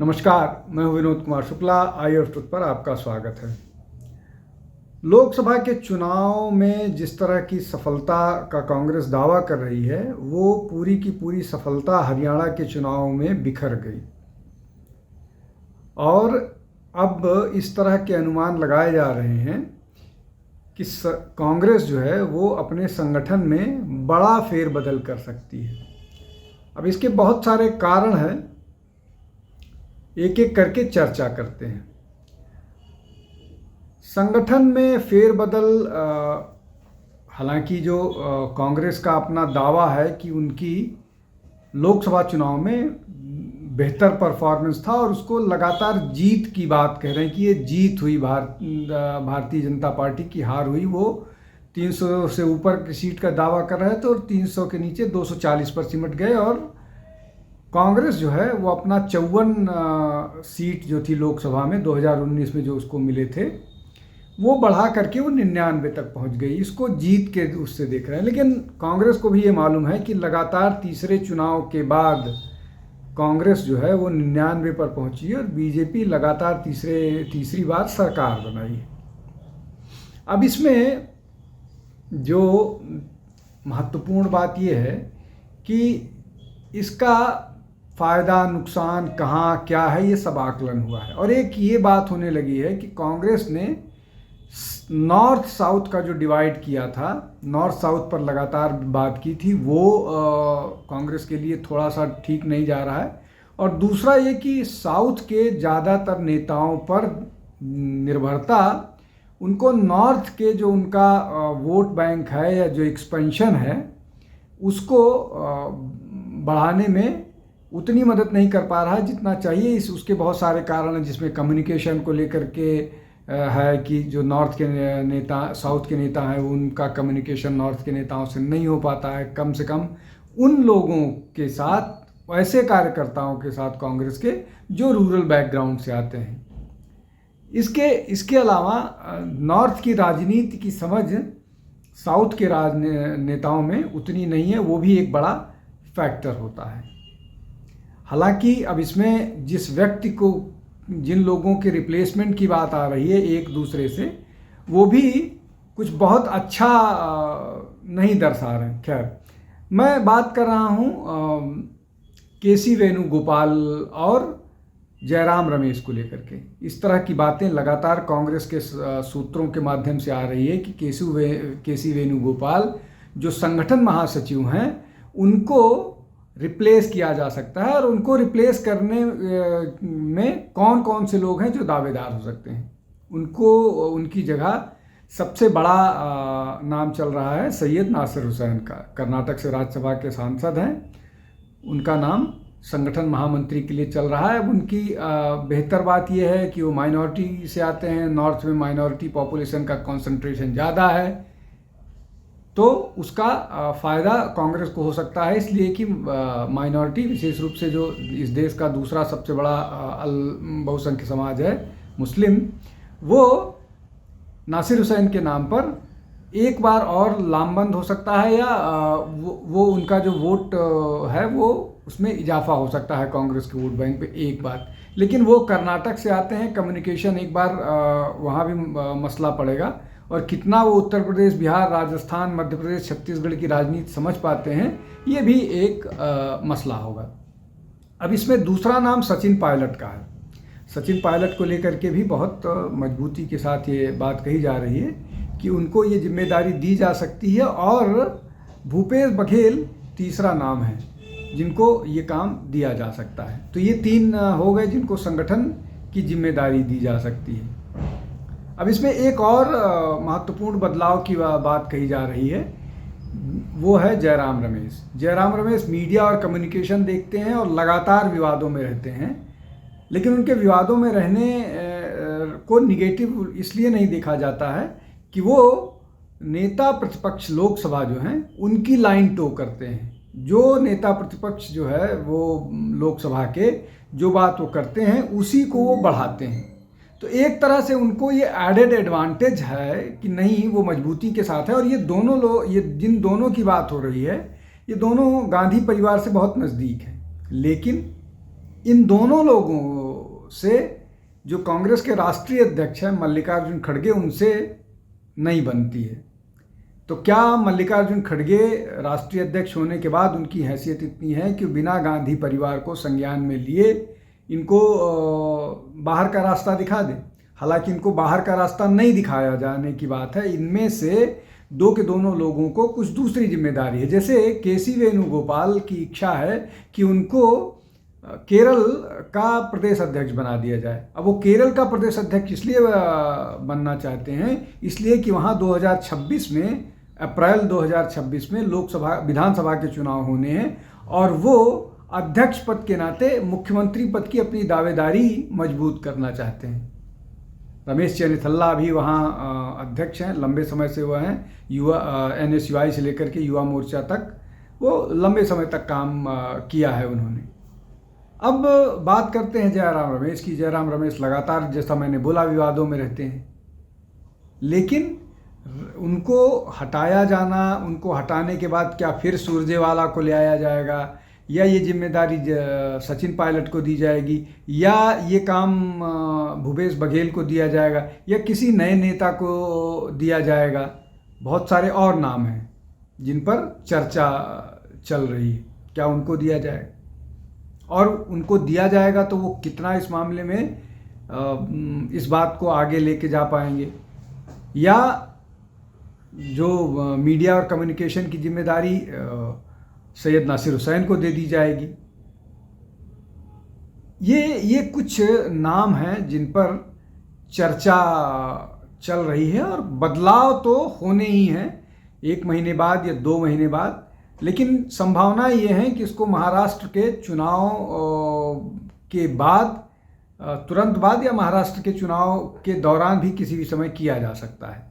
नमस्कार, मैं हूं विनोद कुमार शुक्ला। आई ऑफ ट्रुथ पर आपका स्वागत है। लोकसभा के चुनाव में जिस तरह की सफलता का कांग्रेस दावा कर रही है, वो पूरी की पूरी सफलता हरियाणा के चुनाव में बिखर गई और अब इस तरह के अनुमान लगाए जा रहे हैं कि कांग्रेस जो है वो अपने संगठन में बड़ा फेरबदल कर सकती है। अब इसके बहुत सारे कारण हैं, एक एक करके चर्चा करते हैं। संगठन में फेरबदल, हालांकि जो कांग्रेस का अपना दावा है कि उनकी लोकसभा चुनाव में बेहतर परफॉर्मेंस था और उसको लगातार जीत की बात कह रहे हैं कि ये जीत हुई, भारतीय जनता पार्टी की हार हुई। वो 300 से ऊपर की सीट का दावा कर रहे थे और 300 के नीचे 240 पर सिमट गए और कांग्रेस जो है वो अपना 54 सीट जो थी लोकसभा में 2019 में जो उसको मिले थे, वो बढ़ा करके वो 99 तक पहुंच गई। इसको जीत के उससे देख रहे हैं, लेकिन कांग्रेस को भी ये मालूम है कि लगातार तीसरे चुनाव के बाद कांग्रेस जो है वो 99 पर पहुंची है और बीजेपी लगातार तीसरी बार सरकार बनाई है। अब इसमें जो महत्वपूर्ण बात ये है कि इसका फ़ायदा नुकसान कहाँ क्या है, ये सब आकलन हुआ है। और एक ये बात होने लगी है कि कांग्रेस ने नॉर्थ साउथ का जो डिवाइड किया था, नॉर्थ साउथ पर लगातार बात की थी, वो कांग्रेस के लिए थोड़ा सा ठीक नहीं जा रहा है। और दूसरा ये कि साउथ के ज़्यादातर नेताओं पर निर्भरता, उनको नॉर्थ के जो उनका वोट बैंक है या जो एक्सपेंशन है उसको बढ़ाने में उतनी मदद नहीं कर पा रहा है जितना चाहिए। उसके बहुत सारे कारण हैं, जिसमें कम्युनिकेशन को लेकर के है कि जो नॉर्थ के नेता साउथ के नेता हैं उनका कम्युनिकेशन नॉर्थ के नेताओं से नहीं हो पाता है, कम से कम उन लोगों के साथ, ऐसे कार्यकर्ताओं के साथ कांग्रेस के जो रूरल बैकग्राउंड से आते हैं। इसके अलावा नॉर्थ की राजनीति की समझ साउथ के नेताओं में उतनी नहीं है, वो भी एक बड़ा फैक्टर होता है। हालांकि अब इसमें जिन लोगों के रिप्लेसमेंट की बात आ रही है एक दूसरे से, वो भी कुछ बहुत अच्छा नहीं दर्शा रहे हैं। खैर, मैं बात कर रहा हूँ केसी वेणुगोपाल और जयराम रमेश को लेकर के। इस तरह की बातें लगातार कांग्रेस के सूत्रों के माध्यम से आ रही है कि केसी वेणुगोपाल जो संगठन महासचिव हैं, उनको रिप्लेस किया जा सकता है और उनको रिप्लेस करने में कौन कौन से लोग हैं जो दावेदार हो सकते हैं। उनकी जगह सबसे बड़ा नाम चल रहा है सैयद नासिर हुसैन का। कर्नाटक से राज्यसभा के सांसद हैं, उनका नाम संगठन महामंत्री के लिए चल रहा है। अब उनकी बेहतर बात यह है कि वो माइनॉरिटी से आते हैं, नॉर्थ में माइनॉरिटी पॉपुलेशन का कंसंट्रेशन ज़्यादा है, तो उसका फ़ायदा कांग्रेस को हो सकता है, इसलिए कि माइनॉरिटी, विशेष रूप से जो इस देश का दूसरा सबसे बड़ा बहुसंख्य समाज है मुस्लिम, वो नासिर हुसैन के नाम पर एक बार और लामबंद हो सकता है या वो उनका जो वोट है वो उसमें इजाफा हो सकता है कांग्रेस के वोट बैंक पे एक बार। लेकिन वो कर्नाटक से आते हैं, कम्युनिकेशन एक बार वहाँ भी मसला पड़ेगा, और कितना वो उत्तर प्रदेश, बिहार, राजस्थान, मध्य प्रदेश, छत्तीसगढ़ की राजनीति समझ पाते हैं, ये भी एक मसला होगा। अब इसमें दूसरा नाम सचिन पायलट का है। सचिन पायलट को लेकर के भी बहुत मजबूती के साथ ये बात कही जा रही है कि उनको ये जिम्मेदारी दी जा सकती है, और भूपेश बघेल तीसरा नाम है जिनको ये काम दिया जा सकता है। तो ये 3 हो गए जिनको संगठन की जिम्मेदारी दी जा सकती है। अब इसमें एक और महत्वपूर्ण बदलाव की बात कही जा रही है, वो है जयराम रमेश। जयराम रमेश मीडिया और कम्युनिकेशन देखते हैं और लगातार विवादों में रहते हैं, लेकिन उनके विवादों में रहने को निगेटिव इसलिए नहीं देखा जाता है कि वो नेता प्रतिपक्ष लोकसभा जो हैं उनकी लाइन टो करते हैं। जो नेता प्रतिपक्ष जो है वो लोकसभा के जो बात वो करते हैं उसी को वो बढ़ाते हैं। तो एक तरह से उनको ये एडेड एडवांटेज है कि नहीं, वो मजबूती के साथ है। और ये दोनों लोग, ये जिन दोनों की बात हो रही है, ये दोनों गांधी परिवार से बहुत नज़दीक हैं, लेकिन इन दोनों लोगों से जो कांग्रेस के राष्ट्रीय अध्यक्ष हैं मल्लिकार्जुन खड़गे उनसे नहीं बनती है। तो क्या मल्लिकार्जुन खड़गे राष्ट्रीय अध्यक्ष होने के बाद उनकी हैसियत इतनी है कि बिना गांधी परिवार को संज्ञान में लिए इनको बाहर का रास्ता दिखा दे? हालांकि इनको बाहर का रास्ता नहीं दिखाया जाने की बात है, इनमें से दो के दोनों लोगों को कुछ दूसरी जिम्मेदारी है। जैसे केसी वेणुगोपाल की इच्छा है कि उनको केरल का प्रदेश अध्यक्ष बना दिया जाए। अब वो केरल का प्रदेश अध्यक्ष इसलिए बनना चाहते हैं इसलिए कि वहाँ 2026 में, अप्रैल 2026 में लोकसभा विधानसभा के चुनाव होने हैं और वो अध्यक्ष पद के नाते मुख्यमंत्री पद की अपनी दावेदारी मजबूत करना चाहते हैं। रमेश चेन्निथल्ला भी वहाँ अध्यक्ष हैं, लंबे समय से वह हैं, युवा NSUI से लेकर के युवा मोर्चा तक वो लंबे समय तक काम किया है उन्होंने। अब बात करते हैं जयराम रमेश की। जयराम रमेश लगातार, जैसा मैंने बोला, विवादों में रहते हैं, लेकिन उनको हटाया जाना, उनको हटाने के बाद क्या फिर सुरजेवाला को ले आया जाएगा या ये जिम्मेदारी सचिन पायलट को दी जाएगी या ये काम भूपेश बघेल को दिया जाएगा या किसी नए नेता को दिया जाएगा? बहुत सारे और नाम हैं जिन पर चर्चा चल रही है। क्या उनको दिया जाएगा? और उनको दिया जाएगा तो वो कितना इस मामले में इस बात को आगे लेके जा पाएंगे, या जो मीडिया और कम्युनिकेशन की जिम्मेदारी सैयद नासिर हुसैन को दे दी जाएगी? ये कुछ नाम हैं जिन पर चर्चा चल रही है और बदलाव तो होने ही हैं 1 महीने बाद या 2 महीने बाद। लेकिन संभावना ये है कि इसको महाराष्ट्र के चुनाव के बाद, तुरंत बाद या महाराष्ट्र के चुनाव के दौरान भी किसी भी समय किया जा सकता है।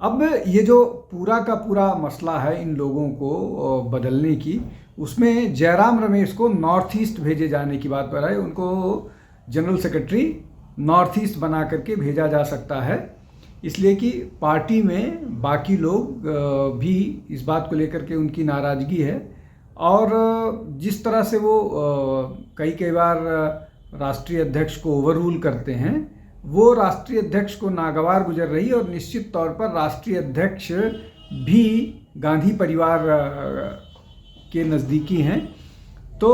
अब ये जो पूरा का पूरा मसला है इन लोगों को बदलने की, उसमें जयराम रमेश को नॉर्थ ईस्ट भेजे जाने की बात पर है। उनको जनरल सेक्रेटरी नॉर्थ ईस्ट बना करके भेजा जा सकता है, इसलिए कि पार्टी में बाकी लोग भी इस बात को लेकर के उनकी नाराज़गी है और जिस तरह से वो कई बार राष्ट्रीय अध्यक्ष को ओवररूल करते हैं, वो राष्ट्रीय अध्यक्ष को नागवार गुजर रही है और निश्चित तौर पर राष्ट्रीय अध्यक्ष भी गांधी परिवार के नज़दीकी हैं। तो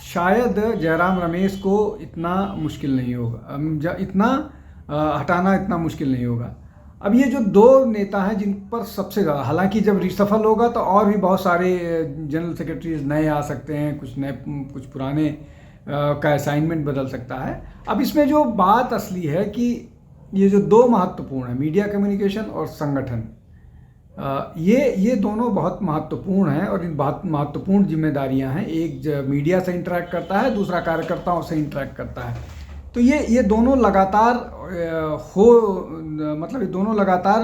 शायद जयराम रमेश को इतना मुश्किल नहीं होगा, हटाना इतना मुश्किल नहीं होगा। अब ये जो 2 नेता हैं जिन पर सबसे ज़्यादा, हालांकि जब रिसफल होगा तो और भी बहुत सारे जनरल सेक्रेटरीज नए आ सकते हैं, कुछ पुराने का असाइनमेंट बदल सकता है। अब इसमें जो बात असली है कि ये जो 2 महत्वपूर्ण है, मीडिया कम्युनिकेशन और संगठन, ये दोनों बहुत महत्वपूर्ण हैं और इन बहुत महत्वपूर्ण जिम्मेदारियां हैं। एक मीडिया से इंटरेक्ट करता है, दूसरा कार्यकर्ताओं से इंटरेक्ट करता है। तो ये दोनों लगातार ये दोनों लगातार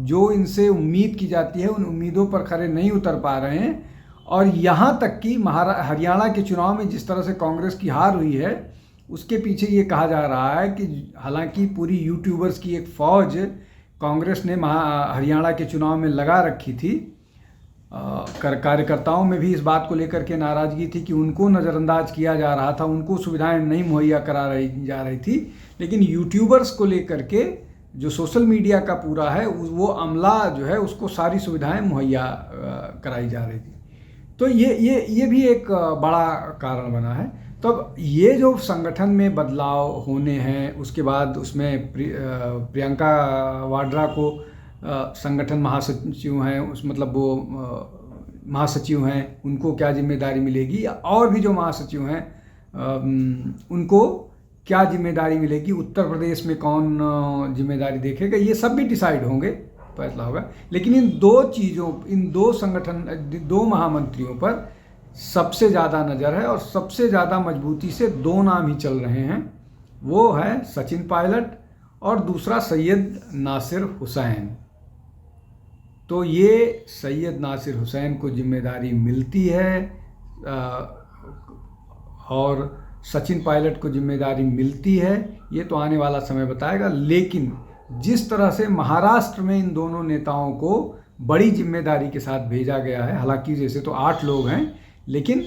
जो इनसे उम्मीद की जाती है उन उम्मीदों पर खरे नहीं उतर पा रहे हैं। और यहाँ तक कि हरियाणा के चुनाव में जिस तरह से कांग्रेस की हार हुई है, उसके पीछे ये कहा जा रहा है कि हालांकि पूरी यूट्यूबर्स की एक फ़ौज कांग्रेस ने हरियाणा के चुनाव में लगा रखी थी, कार्यकर्ताओं में भी इस बात को लेकर के नाराज़गी थी कि उनको नज़रअंदाज किया जा रहा था, उनको सुविधाएं नहीं मुहैया जा रही थी, लेकिन यूट्यूबर्स को लेकर के जो सोशल मीडिया का पूरा है वो अमला जो है उसको सारी सुविधाएं मुहैया कराई जा रही थी। तो ये भी एक बड़ा कारण बना है। तो अब ये जो संगठन में बदलाव होने हैं, उसके बाद उसमें प्रियंका वाड्रा को संगठन महासचिव हैं, वो महासचिव हैं, उनको क्या जिम्मेदारी मिलेगी, और भी जो महासचिव हैं उनको क्या जिम्मेदारी मिलेगी, उत्तर प्रदेश में कौन जिम्मेदारी देखेगा, ये सब भी डिसाइड होंगे, फैसला होगा। लेकिन इन 2 संगठन, 2 महामंत्रियों पर सबसे ज़्यादा नज़र है और सबसे ज़्यादा मजबूती से 2 नाम ही चल रहे हैं। वो है सचिन पायलट और दूसरा सैयद नासिर हुसैन। तो ये सैयद नासिर हुसैन को जिम्मेदारी मिलती है और सचिन पायलट को जिम्मेदारी मिलती है, ये तो आने वाला समय बताएगा। लेकिन जिस तरह से महाराष्ट्र में इन दोनों नेताओं को बड़ी जिम्मेदारी के साथ भेजा गया है, हालांकि जैसे तो 8 लोग हैं, लेकिन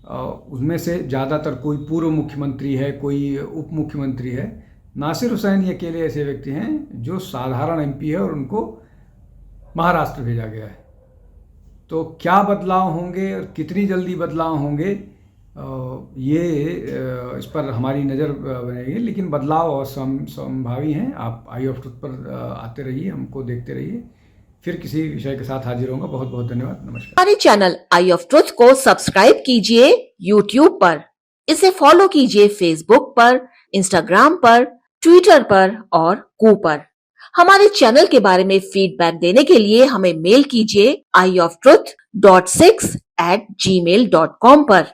उसमें से ज़्यादातर कोई पूर्व मुख्यमंत्री है, कोई उप मुख्यमंत्री है। नासिर हुसैन ये अकेले ऐसे व्यक्ति हैं जो साधारण एमपी है और उनको महाराष्ट्र भेजा गया है। तो क्या बदलाव होंगे और कितनी जल्दी बदलाव होंगे, इस पर हमारी नज़र बनेगी, लेकिन बदलाव संभावी हैं। आप आई ऑफ ट्रुथ पर आते रहिए, हमको देखते रहिए। फिर किसी विषय के साथ हाजिर होगा। बहुत बहुत धन्यवाद। नमस्कार। हमारे चैनल आई ऑफ ट्रुथ को सब्सक्राइब कीजिए यूट्यूब पर, इसे फॉलो कीजिए फेसबुक पर, इंस्टाग्राम पर, ट्विटर पर और कू पर। हमारे चैनल के बारे में फीडबैक देने के लिए हमें मेल कीजिए ioftruth.6@gmail.com पर।